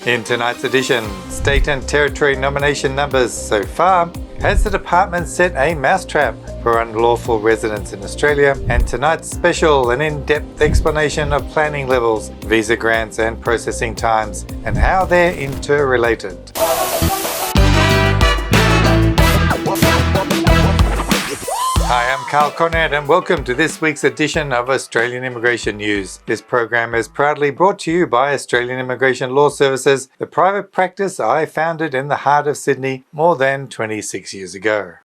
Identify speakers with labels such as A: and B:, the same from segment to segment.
A: In tonight's edition, state and territory nomination numbers so far, has the department set a mousetrap for unlawful residents in Australia, and tonight's special and in-depth explanation of planning levels, visa grants and processing times, and how they're interrelated. Hi, I'm Karl Konrad and welcome to this week's edition of Australian Immigration News. This program is proudly brought to you by Australian Immigration Law Services, the private practice I founded in the heart of Sydney more than 26 years ago.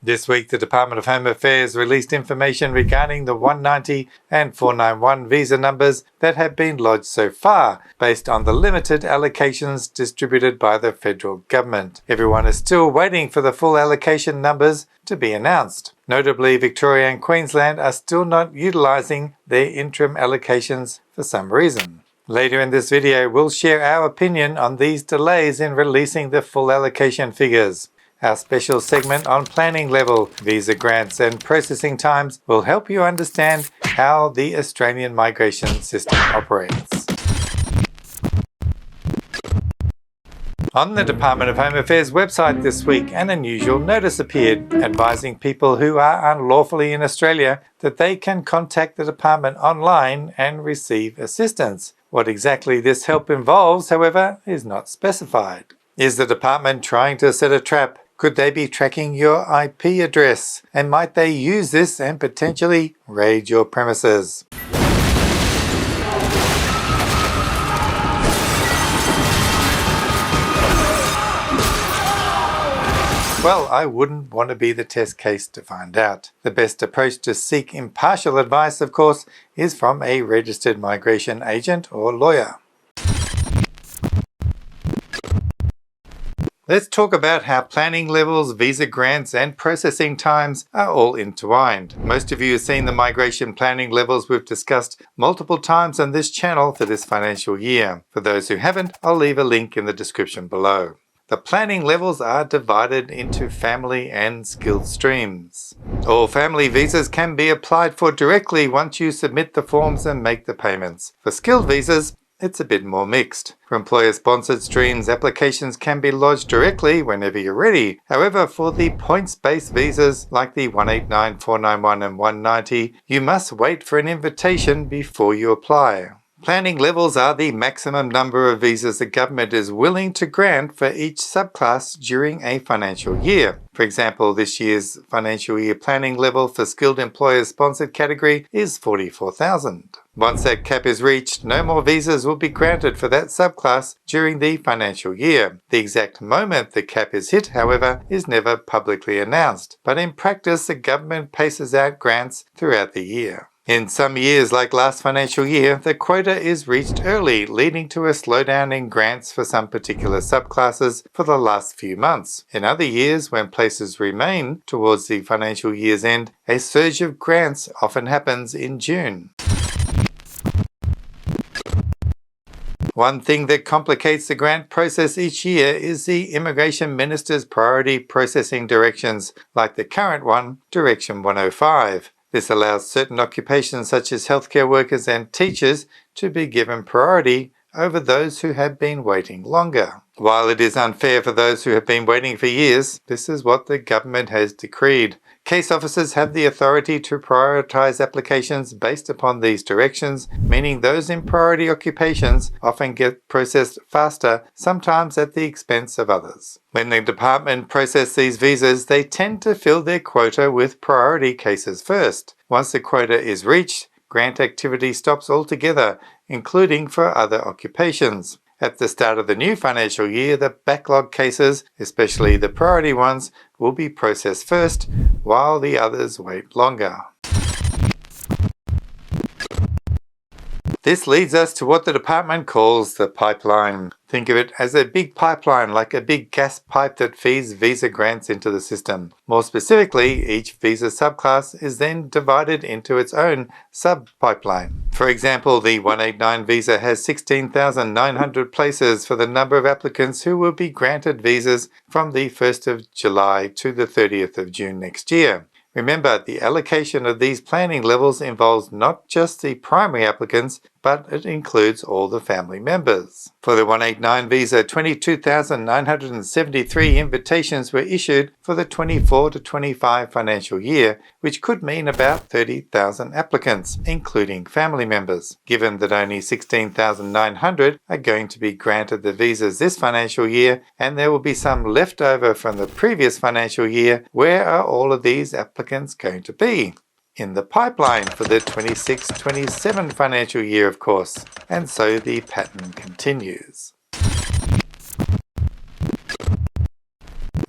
A: This week, the Department of Home Affairs released information regarding the 190 and 491 visa numbers that have been lodged so far, based on the limited allocations distributed by the federal government. Everyone is still waiting for the full allocation numbers to be announced. Notably, Victoria and Queensland are still not utilising their interim allocations for some reason. Later in this video, we'll share our opinion on these delays in releasing the full allocation figures. Our special segment on planning level, visa grants and processing times will help you understand how the Australian migration system operates. On the Department of Home Affairs website this week, an unusual notice appeared advising people who are unlawfully in Australia that they can contact the department online and receive assistance. What exactly this help involves, however, is not specified. Is the department trying to set a trap? Could they be tracking your IP address? And might they use this and potentially raid your premises? Well, I wouldn't want to be the test case to find out. The best approach to seek impartial advice, of course, is from a registered migration agent or lawyer. Let's talk about how planning levels, visa grants and processing times are all intertwined. Most of you have seen the migration planning levels we've discussed multiple times on this channel for this financial year. For those who haven't, I'll leave a link in the description below. The planning levels are divided into family and skilled streams. All family visas can be applied for directly once you submit the forms and make the payments. For skilled visas, it's a bit more mixed. For employer-sponsored streams, applications can be lodged directly whenever you're ready. However, for the points-based visas like the 189, 491 and 190, you must wait for an invitation before you apply. Planning levels are the maximum number of visas the government is willing to grant for each subclass during a financial year. For example, this year's financial year planning level for skilled employer-sponsored category is 44,000. Once that cap is reached, no more visas will be granted for that subclass during the financial year. The exact moment the cap is hit, however, is never publicly announced, but in practice the government paces out grants throughout the year. In some years, like last financial year, the quota is reached early, leading to a slowdown in grants for some particular subclasses for the last few months. In other years, when places remain towards the financial year's end, a surge of grants often happens in June. One thing that complicates the grant process each year is the Immigration Minister's priority processing directions, like the current one, Direction 105. This allows certain occupations such as healthcare workers and teachers to be given priority over those who have been waiting longer. While it is unfair for those who have been waiting for years, this is what the government has decreed. Case officers have the authority to prioritise applications based upon these directions, meaning those in priority occupations often get processed faster, sometimes at the expense of others. When the department processes these visas, they tend to fill their quota with priority cases first. Once the quota is reached, grant activity stops altogether, including for other occupations. At the start of the new financial year, the backlog cases, especially the priority ones, will be processed first, while the others wait longer. This leads us to what the department calls the pipeline. Think of it as a big pipeline, like a big gas pipe that feeds visa grants into the system. More specifically, each visa subclass is then divided into its own sub-pipeline. For example, the 189 visa has 16,900 places for the number of applicants who will be granted visas from the 1st of July to the 30th of June next year. Remember, the allocation of these planning levels involves not just the primary applicants, but but it includes all the family members. For the 189 visa, 22,973 invitations were issued for the 24 to 25 financial year, which could mean about 30,000 applicants, including family members. Given that only 16,900 are going to be granted the visas this financial year, and there will be some left over from the previous financial year, where are all of these applicants going to be? In the pipeline for the 26-27 financial year, of course. And so the pattern continues.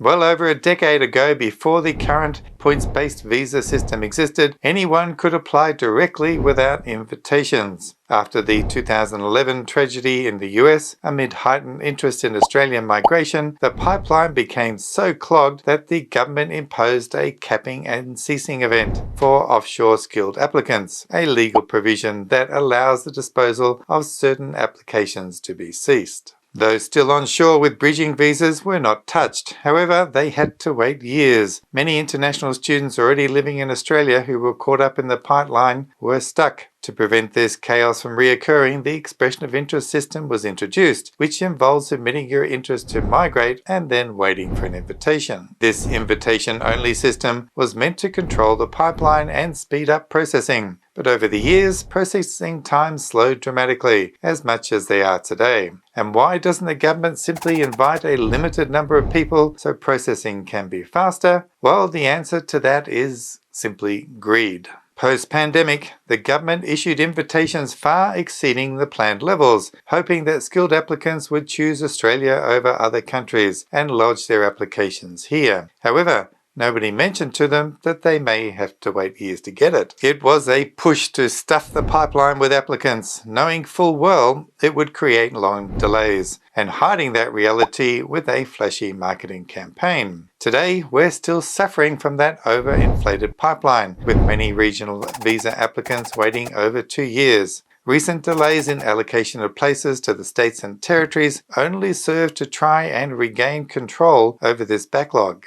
A: Well over a decade ago, before the current points-based visa system existed, anyone could apply directly without invitations. After the 2011 tragedy in the US, amid heightened interest in Australian migration, the pipeline became so clogged that the government imposed a capping and ceasing event for offshore skilled applicants, a legal provision that allows the disposal of certain applications to be ceased. Those still on shore with bridging visas were not touched. However, they had to wait years. Many international students already living in Australia who were caught up in the pipeline were stuck. To prevent this chaos from reoccurring, the expression of interest system was introduced, which involves submitting your interest to migrate and then waiting for an invitation. This invitation-only system was meant to control the pipeline and speed up processing. But over the years, processing times slowed dramatically, as much as they are today. And why doesn't the government simply invite a limited number of people so processing can be faster? Well, the answer to that is simply greed. Post-pandemic, the government issued invitations far exceeding the planned levels, hoping that skilled applicants would choose Australia over other countries and lodge their applications here. However, nobody mentioned to them that they may have to wait years to get it. It was a push to stuff the pipeline with applicants, knowing full well it would create long delays, and hiding that reality with a flashy marketing campaign. Today, we're still suffering from that overinflated pipeline, with many regional visa applicants waiting over 2 years. Recent delays in allocation of places to the states and territories only serve to try and regain control over this backlog.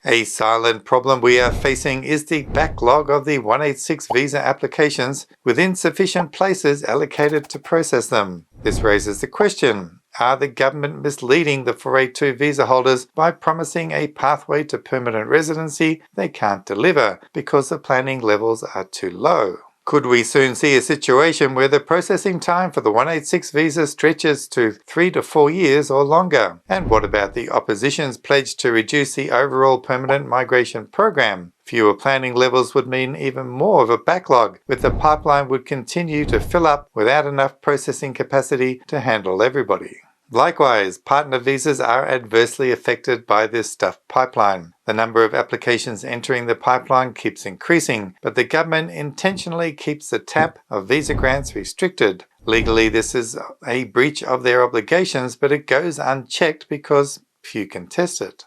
A: A silent problem we are facing is the backlog of the 186 visa applications with insufficient places allocated to process them. This raises the question, are the government misleading the 482 visa holders by promising a pathway to permanent residency they can't deliver because the planning levels are too low? Could we soon see a situation where the processing time for the 186 visa stretches to 3 to 4 years or longer? And what about the opposition's pledge to reduce the overall permanent migration program? Fewer planning levels would mean even more of a backlog, with the pipeline would continue to fill up without enough processing capacity to handle everybody. Likewise, partner visas are adversely affected by this stuffed pipeline. The number of applications entering the pipeline keeps increasing, but the government intentionally keeps the tap of visa grants restricted. Legally, this is a breach of their obligations, but it goes unchecked because few can test it.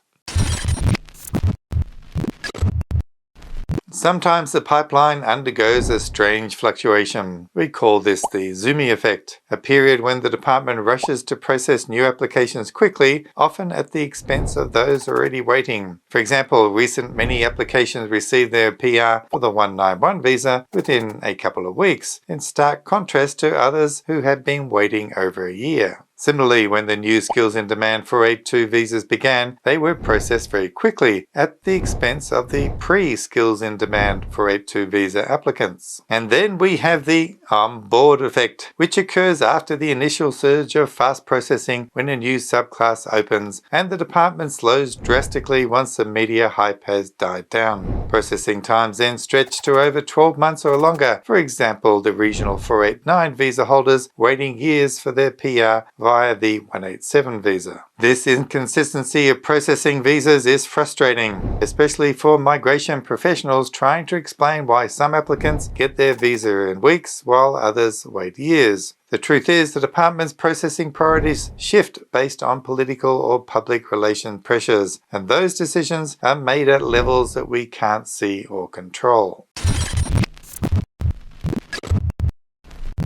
A: Sometimes the pipeline undergoes a strange fluctuation. We call this the Zoomy effect, a period when the department rushes to process new applications quickly, often at the expense of those already waiting. For example, many applications received their PR for the 191 visa within a couple of weeks, in stark contrast to others who had been waiting over a year. Similarly, when the new Skills in Demand 482 visas began, they were processed very quickly at the expense of the pre-Skills in Demand 482 visa applicants. And then we have the on-board effect, which occurs after the initial surge of fast processing when a new subclass opens, and the department slows drastically once the media hype has died down. Processing times then stretch to over 12 months or longer. For example, the regional 489 visa holders waiting years for their PR via the 187 visa. This inconsistency of processing visas is frustrating, especially for migration professionals trying to explain why some applicants get their visa in weeks while others wait years. The truth is, the department's processing priorities shift based on political or public relation pressures, and those decisions are made at levels that we can't see or control.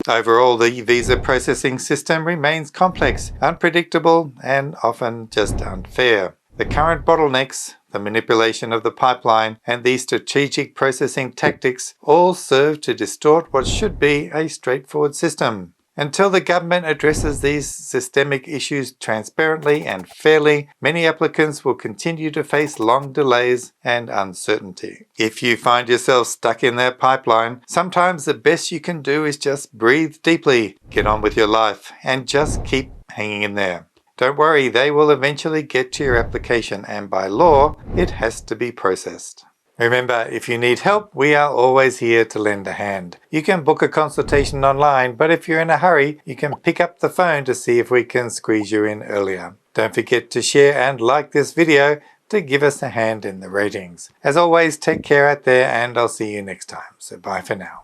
A: Overall, the visa processing system remains complex, unpredictable, and often just unfair. The current bottlenecks, the manipulation of the pipeline, and the strategic processing tactics all serve to distort what should be a straightforward system. Until the government addresses these systemic issues transparently and fairly, many applicants will continue to face long delays and uncertainty. If you find yourself stuck in that pipeline, sometimes the best you can do is just breathe deeply, get on with your life, and just keep hanging in there. Don't worry, they will eventually get to your application, and by law, it has to be processed. Remember, if you need help, we are always here to lend a hand. You can book a consultation online, but if you're in a hurry, you can pick up the phone to see if we can squeeze you in earlier. Don't forget to share and like this video to give us a hand in the ratings. As always, take care out there, and I'll see you next time. So bye for now.